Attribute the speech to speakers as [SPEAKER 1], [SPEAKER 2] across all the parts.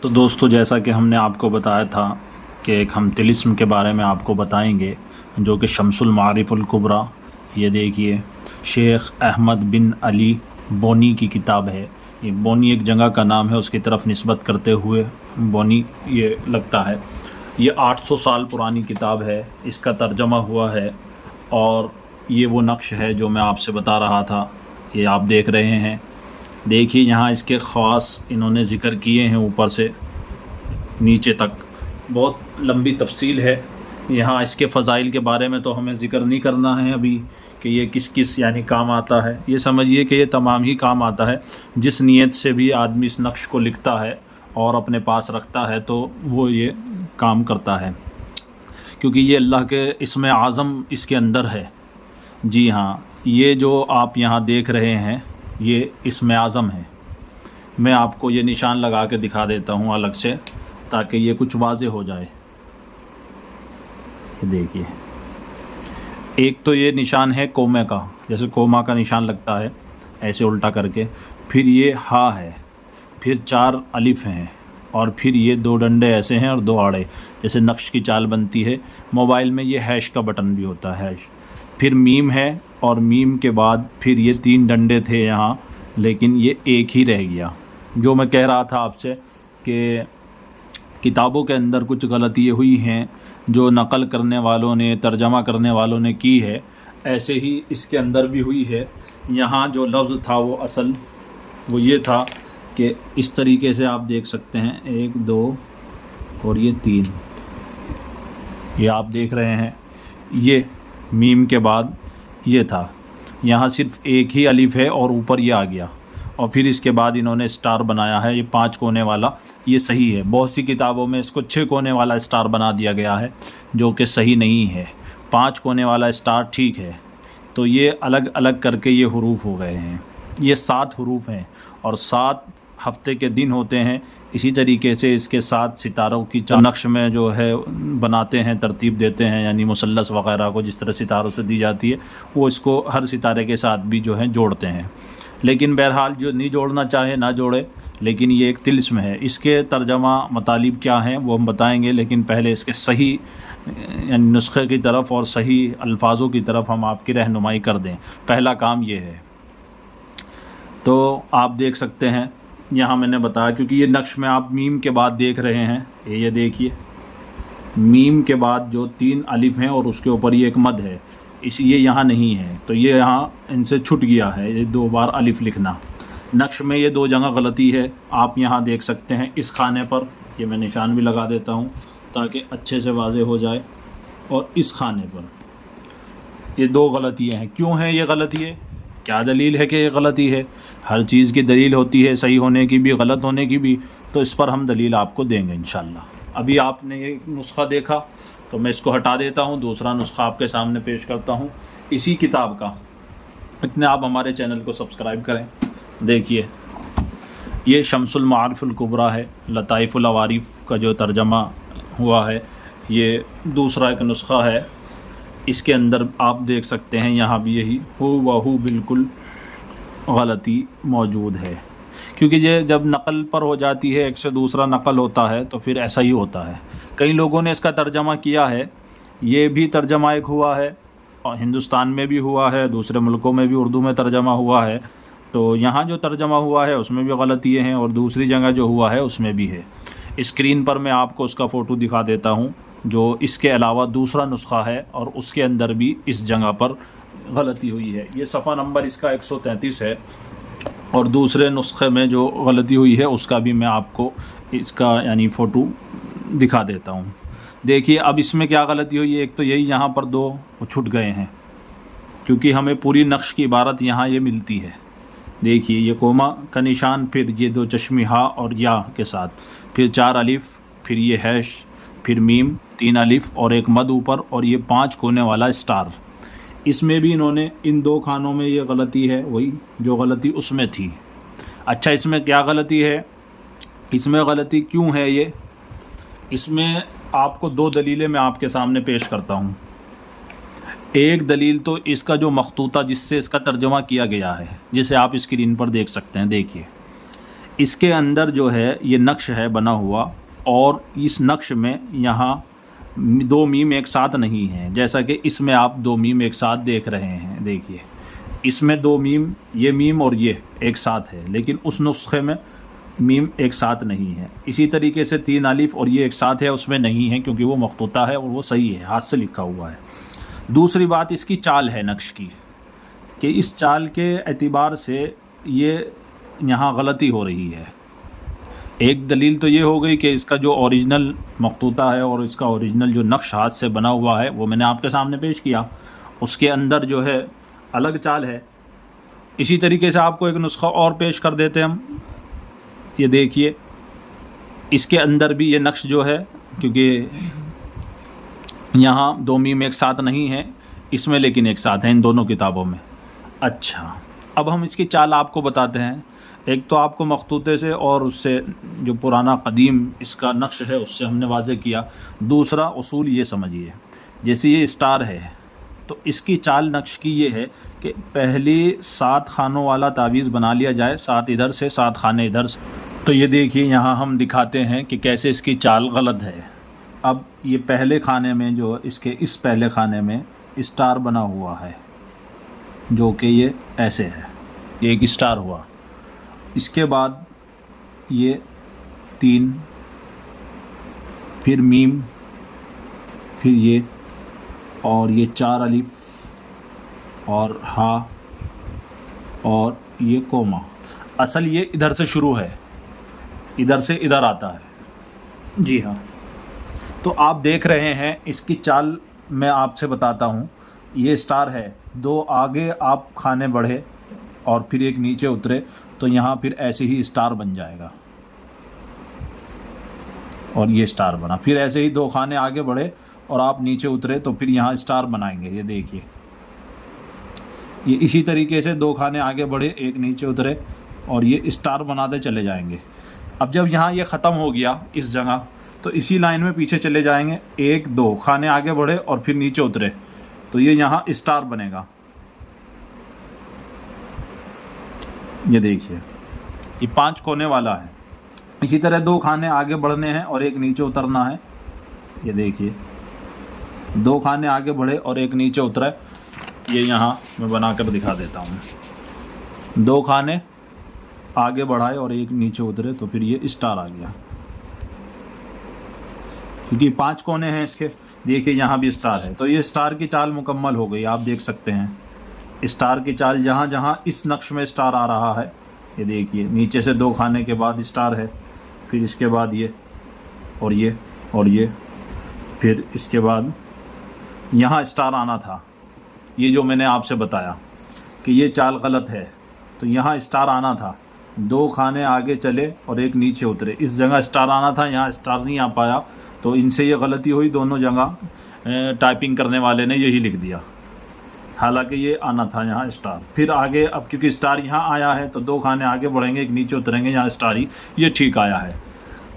[SPEAKER 1] तो दोस्तों, जैसा कि हमने आपको बताया था कि एक हम तिलिस्म के बारे में आपको बताएंगे, जो कि शम्सुल मारिफुल कुबरा, ये देखिए, शेख अहमद बिन अली बोनी की किताब है। ये बोनी एक जगह का नाम है, उसकी तरफ निस्बत करते हुए बोनी ये लगता है। ये 800 साल पुरानी किताब है, इसका तर्जमा हुआ है। और ये वो नक्श है जो मैं आपसे बता रहा था, ये आप देख रहे हैं। देखिए यहाँ इसके ख़ास इन्होंने ज़िक्र किए हैं, ऊपर से नीचे तक बहुत लंबी तफसील है। यहाँ इसके फ़ज़ाइल के बारे में तो हमें ज़िक्र नहीं करना है अभी कि ये किस किस यानी काम आता है। ये समझिए कि ये तमाम ही काम आता है। जिस नीयत से भी आदमी इस नक्श को लिखता है और अपने पास रखता है तो वो ये काम करता है, क्योंकि ये अल्लाह के इसमें आज़म इसके अंदर है। जी हाँ, ये जो आप यहाँ देख रहे हैं ये इसमें आज़म है। मैं आपको ये निशान लगा के दिखा देता हूँ अलग से, ताकि ये कुछ वाज़े हो जाए। ये देखिए, एक तो ये निशान है कोमे का, जैसे कोमा का निशान लगता है ऐसे उल्टा करके। फिर ये हा है, फिर 4 अलिफ हैं, और फिर ये 2 डंडे ऐसे हैं और 2 आड़े, जैसे नक्श की चाल बनती है। मोबाइल में ये हैश का बटन भी होता है, हैश। फिर मीम है, और मीम के बाद फिर ये 3 डंडे थे यहाँ, लेकिन ये एक ही रह गया। जो मैं कह रहा था आपसे कि किताबों के अंदर कुछ गलतियाँ हुई हैं जो नकल करने वालों ने, तर्जमा करने वालों ने की है, ऐसे ही इसके अंदर भी हुई है। यहाँ जो लफ्ज़ था वो असल वो ये था कि इस तरीके से आप देख सकते हैं, 1 2 और ये 3, ये आप देख रहे हैं। ये मीम के बाद ये था, यहाँ सिर्फ एक ही अलिफ है और ऊपर ये आ गया, और फिर इसके बाद इन्होंने स्टार बनाया है, ये 5 कोने वाला। ये सही है। बहुत सी किताबों में इसको 6 कोने वाला स्टार बना दिया गया है, जो कि सही नहीं है। 5 कोने वाला स्टार ठीक है। तो ये अलग अलग करके ये हुरूफ हो गए हैं। ये 7 हुरूफ हैं और 7 हफ्ते के दिन होते हैं। इसी तरीके से इसके 7 सितारों की नक्श में जो है बनाते हैं, तरतीब देते हैं, यानी मुसल्लस वग़ैरह को जिस तरह सितारों से दी जाती है, वो इसको हर सितारे के साथ भी जो है जोड़ते हैं। लेकिन बहरहाल जो नहीं जोड़ना चाहे ना जोड़े, लेकिन ये एक तिलिस्म है। इसके तर्जमा मतालिब क्या हैं वो हम बताएंगे, लेकिन पहले इसके सही यानी नुस्खे की तरफ और सही अल्फाजों की तरफ हम आपकी रहनुमाई कर दें। पहला काम ये है। तो आप देख सकते हैं यहाँ मैंने बताया, क्योंकि ये नक्श में आप मीम के बाद देख रहे हैं, ये देखिए, मीम के बाद जो 3 अलिफ हैं और उसके ऊपर ये एक मद है, ये यहाँ नहीं है, तो ये यहाँ इनसे छूट गया है, ये 2 बार अलिफ लिखना। नक्श में ये 2 जगह गलती है, आप यहाँ देख सकते हैं। इस खाने पर ये मैं निशान भी लगा देता हूँ ताकि अच्छे से वाज़े हो जाए, और इस खाने पर ये 2 गलतियाँ हैं। क्यों हैं ये गलती है? क्या दलील है कि ये गलती है? हर चीज़ की दलील होती है, सही होने की भी, गलत होने की भी। तो इस पर हम दलील आपको देंगे इंशाअल्लाह। अभी आपने ये नुस्खा देखा, तो मैं इसको हटा देता हूँ, दूसरा नुस्खा आपके सामने पेश करता हूँ इसी किताब का। इतने आप हमारे चैनल को सब्सक्राइब करें। देखिए, ये शम्सुल मारिफुल कुबरा है, लताइफुल अवारिफ का जो तर्जमा हुआ है। ये दूसरा एक नुस्खा है, इसके अंदर आप देख सकते हैं यहाँ भी यही हू बिल्कुल गलती मौजूद है, क्योंकि ये जब नकल पर हो जाती है, एक से दूसरा नकल होता है, तो फिर ऐसा ही होता है। कई लोगों ने इसका तर्जमा किया है, ये भी तर्जमा एक हुआ है, और हिंदुस्तान में भी हुआ है, दूसरे मुल्कों में भी उर्दू में तर्जमा हुआ है। तो यहाँ जो तर्जमा हुआ है उसमें भी गलतियाँ हैं, और दूसरी जगह जो हुआ है उसमें भी है। स्क्रीन पर मैं आपको उसका फ़ोटो दिखा देता हूँ, जो इसके अलावा दूसरा नुस्खा है, और उसके अंदर भी इस जगह पर गलती हुई है। ये सफ़ा नंबर इसका 133 है, और दूसरे नुस्खे में जो गलती हुई है उसका भी मैं आपको इसका यानी फ़ोटो दिखा देता हूँ। देखिए, अब इसमें क्या गलती हुई है। एक तो यही यहाँ पर 2 छूट गए हैं, क्योंकि हमें पूरी नक्श की इबारत यहाँ ये मिलती है। देखिए, ये कोमा का निशान, फिर ये 2 चश्मी हा और या के साथ, फिर 4 अलिफ, फिर ये हैश, फिर मीम, 3 अलिफ और एक मद ऊपर, और ये 5 कोने वाला स्टार। इसमें भी इन्होंने इन 2 खानों में ये गलती है, वही जो गलती उसमें थी। अच्छा, इसमें क्या गलती है? इसमें गलती क्यों है ये? इसमें आपको 2 दलीलें मैं आपके सामने पेश करता हूँ। एक दलील तो इसका जो मखतूता जिससे इसका तर्जुमा किया गया है, जिसे आप स्क्रीन पर देख सकते हैं। देखिए, इसके अंदर जो है ये नक्श है बना हुआ, और इस नक्श में यहाँ दो मीम एक साथ नहीं हैं, जैसा कि इसमें आप दो मीम एक साथ देख रहे हैं। देखिए इसमें दो मीम, ये मीम और ये एक साथ है, लेकिन उस नुस्खे में मीम एक साथ नहीं है। इसी तरीके से तीन अलिफ और ये एक साथ है, उसमें नहीं है क्योंकि वो मखतूता है और वो सही है, हाथ से लिखा हुआ है। दूसरी बात इसकी चाल है नक्श की, कि इस चाल के एतबार से ये यहाँ गलती हो रही है। एक दलील तो ये हो गई कि इसका जो ओरिजिनल मखतूता है और इसका ओरिजिनल जो नक्श हाथ से बना हुआ है वो मैंने आपके सामने पेश किया, उसके अंदर जो है अलग चाल है। इसी तरीके से आपको एक नुस्खा और पेश कर देते हैं हम। ये देखिए इसके अंदर भी ये नक्श जो है, क्योंकि यहाँ दो मीम एक साथ नहीं है, इसमें लेकिन एक साथ है इन दोनों किताबों में। अच्छा, अब हम इसकी चाल आपको बताते हैं। एक तो आपको मखतूते से और उससे जो पुराना कदीम इसका नक्श है उससे हमने वाज़े किया। दूसरा उसूल ये समझिए, जैसे ये स्टार है तो इसकी चाल नक्श की ये है कि पहले 7 खानों वाला तावीज़ बना लिया जाए, 7 इधर से 7 खाने इधर से। तो ये देखिए यहाँ हम दिखाते हैं कि कैसे इसकी चाल गलत है। अब ये पहले खाने में जो इसके इस पहले खाने में स्टार बना हुआ है, जो कि ये ऐसे है, ये एक स्टार हुआ। इसके बाद ये 3, फिर मीम, फिर ये, और ये 4 अलिफ और हा, और ये कोमा। असल ये इधर से शुरू है, इधर से इधर आता है। जी हाँ, तो आप देख रहे हैं इसकी चाल मैं आपसे बताता हूँ। ये स्टार है, 2 आगे आप खाने बढ़े और फिर एक नीचे उतरे तो यहाँ फिर ऐसे ही स्टार बन जाएगा, और ये स्टार बना। फिर ऐसे ही 2 खाने आगे बढ़े और आप नीचे उतरे तो फिर यहाँ स्टार बनाएंगे। ये देखिए ये इसी तरीके से 2 खाने आगे बढ़े, एक नीचे उतरे और ये स्टार बनाते चले जाएंगे। अब जब यहाँ ये ख़त्म हो गया इस जगह, तो इसी लाइन में पीछे चले जाएंगे, 1-2 खाने आगे बढ़े और फिर नीचे उतरे तो ये यहाँ स्टार बनेगा। ये देखिए ये 5 कोने वाला है। इसी तरह 2 खाने आगे बढ़ने हैं और एक नीचे उतरना है। ये देखिए 2 खाने आगे बढ़े और एक नीचे उतरा। ये यहाँ मैं बनाकर दिखा देता हूँ। 2 खाने आगे बढ़ाए और एक नीचे उतरे तो फिर ये स्टार आ गया, क्योंकि 5 कोने हैं इसके। देखिए यहाँ भी स्टार है, तो ये स्टार की चाल मुकम्मल हो गई। आप देख सकते हैं स्टार की चाल, जहाँ जहाँ इस नक्श में स्टार आ रहा है। ये देखिए नीचे से 2 खाने के बाद स्टार है, फिर इसके बाद ये और ये और ये, फिर इसके बाद यहाँ स्टार आना था। ये जो मैंने आपसे बताया कि ये चाल गलत है, तो यहाँ स्टार आना था। 2 खाने आगे चले और एक नीचे उतरे, इस जगह स्टार आना था, यहाँ स्टार नहीं आ पाया, तो इनसे ये गलती हुई। दोनों जगह टाइपिंग करने वाले ने यही लिख दिया, हालांकि ये आना था यहाँ स्टार। फिर आगे, अब क्योंकि स्टार यहाँ आया है तो 2 खाने आगे बढ़ेंगे, एक नीचे उतरेंगे, यहाँ स्टार ही ये ठीक आया है।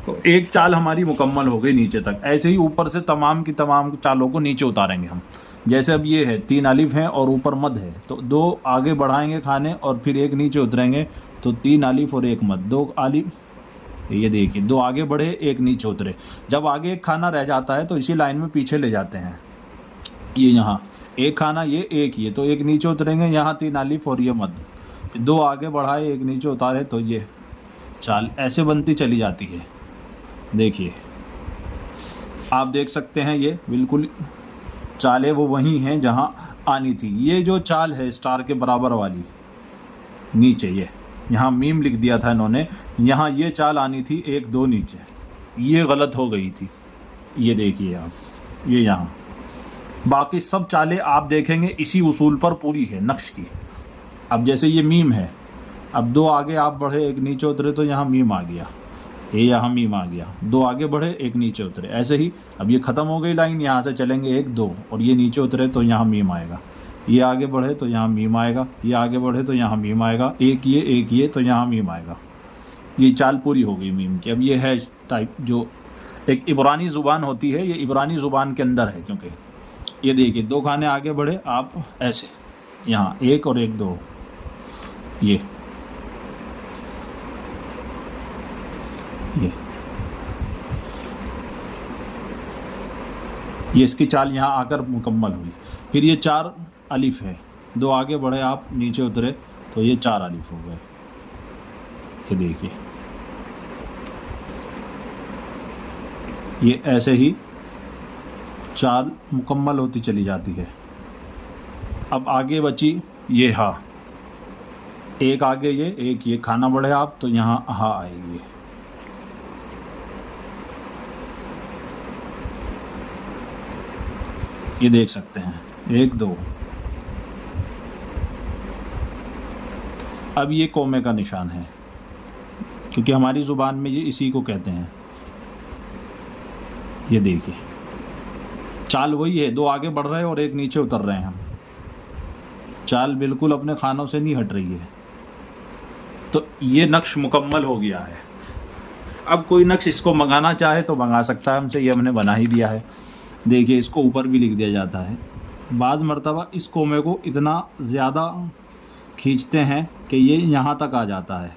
[SPEAKER 1] तो एक चाल हमारी मुकम्मल हो गई नीचे तक। ऐसे ही ऊपर से तमाम की तमाम चालों को नीचे उतारेंगे हम। जैसे अब ये है 3 अलिफ हैं और ऊपर मद है, तो 2 आगे बढ़ाएंगे खाने और फिर एक नीचे उतरेंगे, तो 3 अलिफ और एक मद, 2 अलिफ। ये देखिए 2 आगे बढ़े, एक नीचे उतरे। जब आगे एक खाना रह जाता है तो इसी लाइन में पीछे ले जाते हैं। ये यहाँ एक खाना, ये एक, ये तो एक नीचे उतरेंगे, यहाँ 3 अलिफ और ये मद, फिर 2 आगे बढ़ाए, एक नीचे उतारे, तो ये चाल ऐसे बनती चली जाती है। देखिए आप देख सकते हैं ये बिल्कुल चालें वो वही हैं जहाँ आनी थी। ये जो चाल है स्टार के बराबर वाली नीचे, ये यहाँ मीम लिख दिया था इन्होंने, यहाँ ये चाल आनी थी 1-2 नीचे, ये गलत हो गई थी। ये देखिए आप, ये यहाँ बाकी सब चालें आप देखेंगे इसी उसूल पर पूरी है नक्श की। अब जैसे ये मीम है, अब 2 आगे आप बढ़े, एक नीचे उतरे, तो यहाँ मीम आ गया, ये यहाँ मीम आ गया। 2 आगे बढ़े, एक नीचे उतरे, ऐसे ही। अब ये ख़त्म हो गई लाइन, यहाँ से चलेंगे 1-2 और ये नीचे उतरे तो यहाँ मीम आएगा। ये आगे बढ़े तो यहाँ मीम आएगा, ये आगे बढ़े तो यहाँ मीम आएगा, एक ये तो यहाँ मीम आएगा। ये चाल पूरी हो गई मीम की। अब ये है टाइप जो एक इब्रानी ज़ुबान होती है, ये इब्रानी ज़ुबान के अंदर है, क्योंकि ये देखिए 2 खाने आगे बढ़े आप ऐसे, यहाँ 1 और 1-2, ये इसकी चाल यहाँ आकर मुकम्मल हुई। फिर ये 4 अलिफ है, 2 आगे बढ़े आप, नीचे उतरे तो ये 4 अलिफ हो गए। ये देखिए, ये ऐसे ही चाल मुकम्मल होती चली जाती है। अब आगे बची ये हा, एक आगे ये, एक ये, खाना बढ़े आप तो यहाँ हा आएगी। ये देख सकते हैं, 1 2। अब ये कोमे का निशान है, क्योंकि हमारी ज़ुबान में ये इसी को कहते हैं। ये देखिए, चाल वही है, 2 आगे बढ़ रहे हैं और 1 नीचे उतर रहे हैं हम। चाल बिल्कुल अपने खानों से नहीं हट रही है। तो ये नक्श मुकम्मल हो गया है। अब कोई नक्श इसको मंगाना चाहे तो मंगा सकता है हमसे, ये हमने बना ही दिया है। देखिए, इसको ऊपर भी लिख दिया जाता है। बाद मर्तबा इस कोमे को इतना ज़्यादा खींचते हैं कि ये यहाँ तक आ जाता है।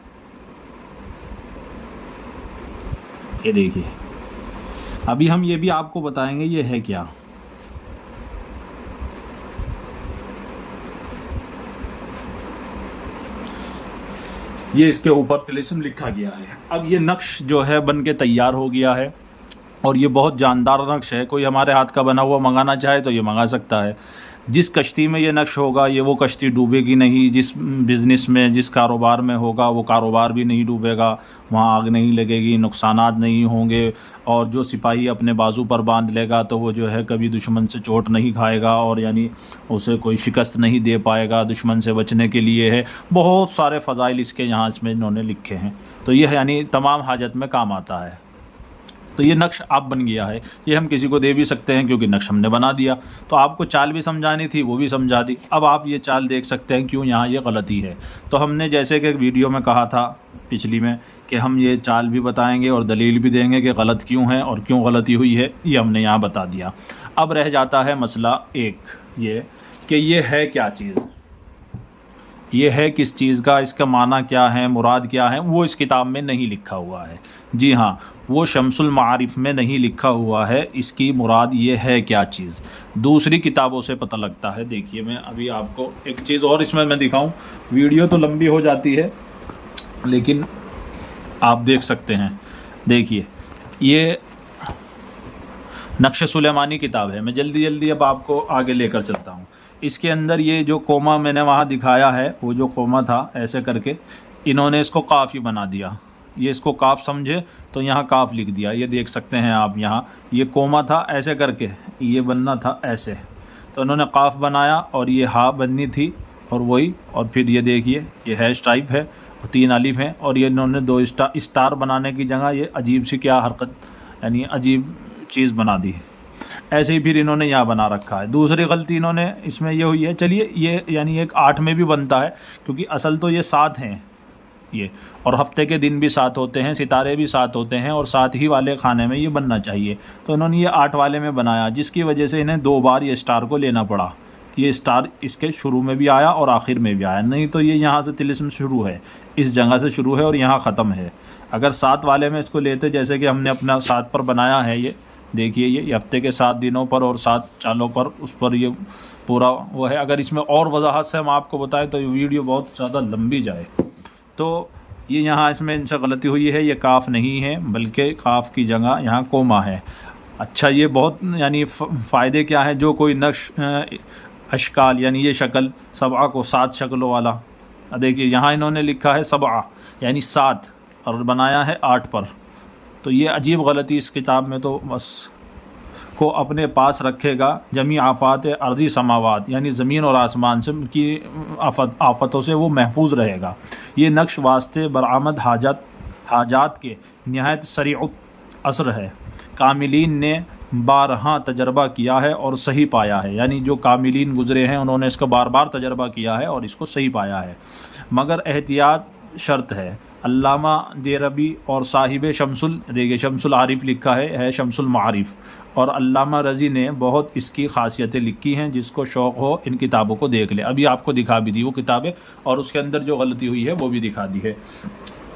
[SPEAKER 1] ये देखिए, अभी हम ये भी आपको बताएंगे ये है क्या। ये इसके ऊपर तिलिस्म लिखा गया है। अब ये नक्श जो है बन के तैयार हो गया है और ये बहुत जानदार नक्श है। कोई हमारे हाथ का बना हुआ मंगाना चाहे तो ये मंगा सकता है। जिस कश्ती में ये नक्श होगा, ये वो कश्ती डूबेगी नहीं। जिस बिज़नेस में, जिस कारोबार में होगा, वो कारोबार भी नहीं डूबेगा। वहाँ आग नहीं लगेगी, नुकसानात नहीं होंगे। और जो सिपाही अपने बाजू पर बांध लेगा तो वो जो है कभी दुश्मन से चोट नहीं खाएगा, और यानी उसे कोई शिकस्त नहीं दे पाएगा। दुश्मन से बचने के लिए है। बहुत सारे फ़ज़ाइल इसके यहाँ इसमें इन्होंने लिखे हैं। तो ये यानी तमाम हाजत में काम आता है। तो ये नक्श आप बन गया है। ये हम किसी को दे भी सकते हैं, क्योंकि नक्श हमने बना दिया। तो आपको चाल भी समझानी थी, वो भी समझा दी। अब आप ये चाल देख सकते हैं क्यों यहाँ ये गलती है। तो हमने जैसे कि वीडियो में कहा था पिछली में कि हम ये चाल भी बताएंगे और दलील भी देंगे कि गलत क्यों है और क्यों गलती हुई है, ये हमने यहाँ बता दिया। अब रह जाता है मसला एक, ये कि ये है क्या चीज़, ये है किस चीज़ का, इसका माना क्या है, मुराद क्या है, वो इस किताब में नहीं लिखा हुआ है। जी हाँ, वो शम्सुल मारिफ में नहीं लिखा हुआ है इसकी मुराद ये है क्या चीज़। दूसरी किताबों से पता लगता है। देखिए, मैं अभी आपको एक चीज़ और इसमें मैं दिखाऊं। वीडियो तो लंबी हो जाती है, लेकिन आप देख सकते हैं। देखिए, ये नक्श सुलेमानी किताब है। मैं जल्दी जल्दी अब आपको आगे लेकर चलता हूँ। इसके अंदर ये जो कोमा मैंने वहाँ दिखाया है, वो जो कोमा था ऐसे करके इन्होंने इसको काफ़ी बना दिया। ये इसको काफ समझे तो यहाँ काफ लिख दिया। ये देख सकते हैं आप, यहाँ ये कोमा था ऐसे करके, ये बनना था ऐसे, तो इन्होंने काफ बनाया और ये हा बननी थी और वही। और फिर ये देखिए, ये हैश टाइप है और 3 अलिफ हैं, और ये इन्होंने 2 स्टार बनाने की जगह ये अजीब सी क्या हरकत, यानी अजीब चीज़ बना दी है। ऐसे ही फिर इन्होंने यहाँ बना रखा है। दूसरी गलती इन्होंने इसमें ये हुई है, चलिए ये यानी एक 8 में भी बनता है, क्योंकि असल तो ये 7 हैं ये, और हफ्ते के दिन भी 7 होते हैं, सितारे भी 7 होते हैं, और 7 ही वाले खाने में ये बनना चाहिए। तो इन्होंने ये 8 वाले में बनाया, जिसकी वजह से इन्हें 2 बार ये स्टार को लेना पड़ा। ये स्टार इसके शुरू में भी आया और आखिर में भी आया, नहीं तो ये यहाँ से तिलिस्म शुरू है, इस जगह से शुरू है और यहाँ ख़त्म है। अगर 7 वाले में इसको लेते, जैसे कि हमने अपना 7 पर बनाया है, ये देखिए, ये हफ्ते के 7 दिनों पर और 7 चालों पर, उस पर ये पूरा वो है। अगर इसमें और वजाहत से हम आपको बताएं तो ये वीडियो बहुत ज़्यादा लंबी जाए। तो ये यहाँ इसमें इनसे गलती हुई है, ये काफ नहीं है बल्कि काफ की जगह यहाँ कोमा है। अच्छा, ये बहुत यानी फ़ायदे क्या है, जो कोई नक्श अशकाल यानी ये शक्ल सबआ को 7 शक्लों वाला, देखिए यहाँ इन्होंने लिखा है सबआ यानी 7 और बनाया है 8 पर। तो ये अजीब गलती इस किताब में तो बस को अपने पास रखेगा। जमी आफ़ात अर्ज़ी समावात यानी ज़मीन और आसमान से की आफ़तों से वो महफूज रहेगा। ये नक्श वास्ते बरामद हाजात के नहायत सरीउत असर है। कामिलीन ने बारहा तजर्बा किया है और सही पाया है, यानी जो कामिलीन गुज़रे हैं उन्होंने इसका बार बार तजर्बा किया है और इसको सही पाया है। मगर एहतियात शर्त है, अल्लामा देरबी और साहिब शमसुल, देखिए शमसुल आरिफ लिखा है शमसुल मारिफ, और अल्लामा रज़ी ने बहुत इसकी खासियतें लिखी हैं, जिसको शौक़ हो इन किताबों को देख ले। अभी आपको दिखा भी दी वो किताबें, और उसके अंदर जो गलती हुई है वो भी दिखा दी है।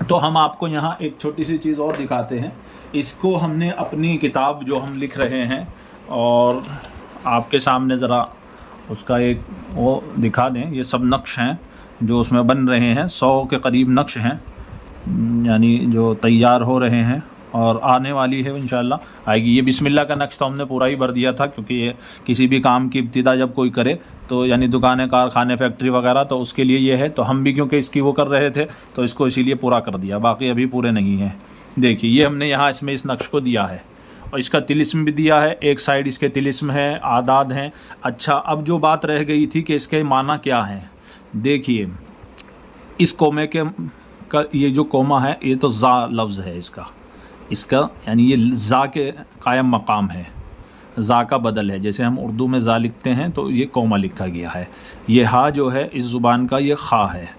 [SPEAKER 1] तो हम आपको यहाँ एक छोटी सी चीज़ और दिखाते हैं। इसको हमने अपनी किताब जो हम लिख रहे हैं, और आपके सामने ज़रा उसका एक वो दिखा दें। ये सब नक्श हैं जो उसमें बन रहे हैं, 100 के करीब नक्श हैं, यानी जो तैयार हो रहे हैं और आने वाली है इंशाअल्लाह आएगी। ये बिस्मिल्लाह का नक्श तो हमने पूरा ही भर दिया था, क्योंकि ये किसी भी काम की इब्तिदा जब कोई करे तो यानी दुकानें, कारखाने, फैक्ट्री वगैरह, तो उसके लिए ये है। तो हम भी क्योंकि इसकी वो कर रहे थे तो इसको इसीलिए पूरा कर दिया, बाकी अभी पूरे नहीं हैं। देखिए ये हमने यहाँ इसमें इस नक्श को दिया है, और इसका तिलिस्म भी दिया है। एक साइड इसके तिलिस्म है, आदाद हैं। अच्छा, अब जो बात रह गई थी कि इसके माना क्या है, देखिए इस कोमे के का ये जो कोमा है, ये तो ज़ा लफ्ज़ है इसका यानी ये ज़ा के कायम मकाम है, ज़ा का बदल है। जैसे हम उर्दू में ज़ा लिखते हैं तो ये कोमा लिखा गया है। ये हा जो है इस ज़ुबान का, ये खा है,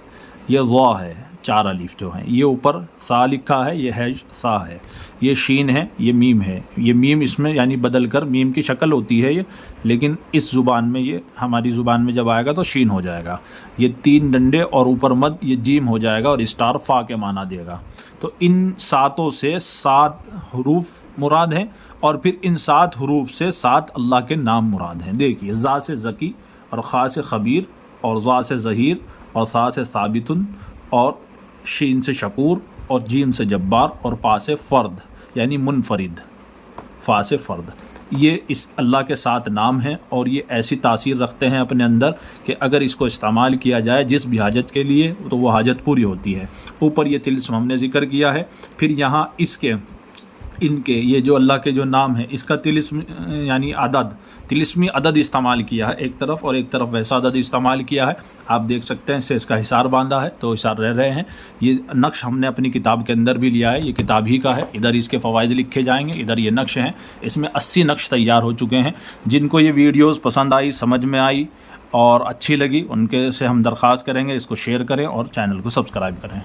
[SPEAKER 1] ये ज़ा है, 4 अलिफ जो हैं। ये ऊपर सा लिखा है, ये है सा है, ये शीन है, ये मीम है। ये मीम इसमें यानी बदल कर मीम की शक्ल होती है ये, लेकिन इस ज़ुबान में, ये हमारी ज़ुबान में जब आएगा तो शीन हो जाएगा। ये 3 डंडे और ऊपर मद, ये जीम हो जाएगा, और स्टार फ़ा के माना देगा। तो इन सातों से 7 हरूफ मुराद हैं, और फिर इन 7 हरूफ से 7 अल्लाह के नाम मुराद हैं। देखिए ज़ा से ज़की, और ख़ा से ख़बीर, और ज़ा से ज़हीर, और सा से साबितुन, और शीन से शकूर, और जीम से जब्बार, और फ़ा से फ़र्द यानी मुनफरिद, फ़ा से फ़र्द। ये इस अल्लाह के 7 नाम हैं, और ये ऐसी तासीर रखते हैं अपने अंदर कि अगर इसको इस्तेमाल किया जाए जिस भी हाजत के लिए तो वो हाजत पूरी होती है। ऊपर ये तिलिस्म हमने ज़िक्र किया है। फिर यहाँ इसके इनके ये जो अल्लाह के जो नाम है, इसका तिलिस्म यानी अदद, तिलिस्मी अदद इस्तेमाल किया है एक तरफ, और एक तरफ वैसा अदद इस्तेमाल किया है। आप देख सकते हैं इससे इसका हिसार बांधा है, तो हिसार रह रहे हैं। ये नक्श हमने अपनी किताब के अंदर भी लिया है, ये किताब ही का है। इधर इसके फ़वाइद लिखे जाएंगे, इधर ये नक्श हैं। इसमें 80 नक्श तैयार हो चुके हैं। जिनको ये वीडियोज़ पसंद आई, समझ में आई और अच्छी लगी, उनके से हम दरख्वास्त करेंगे इसको शेयर करें और चैनल को सब्सक्राइब करें।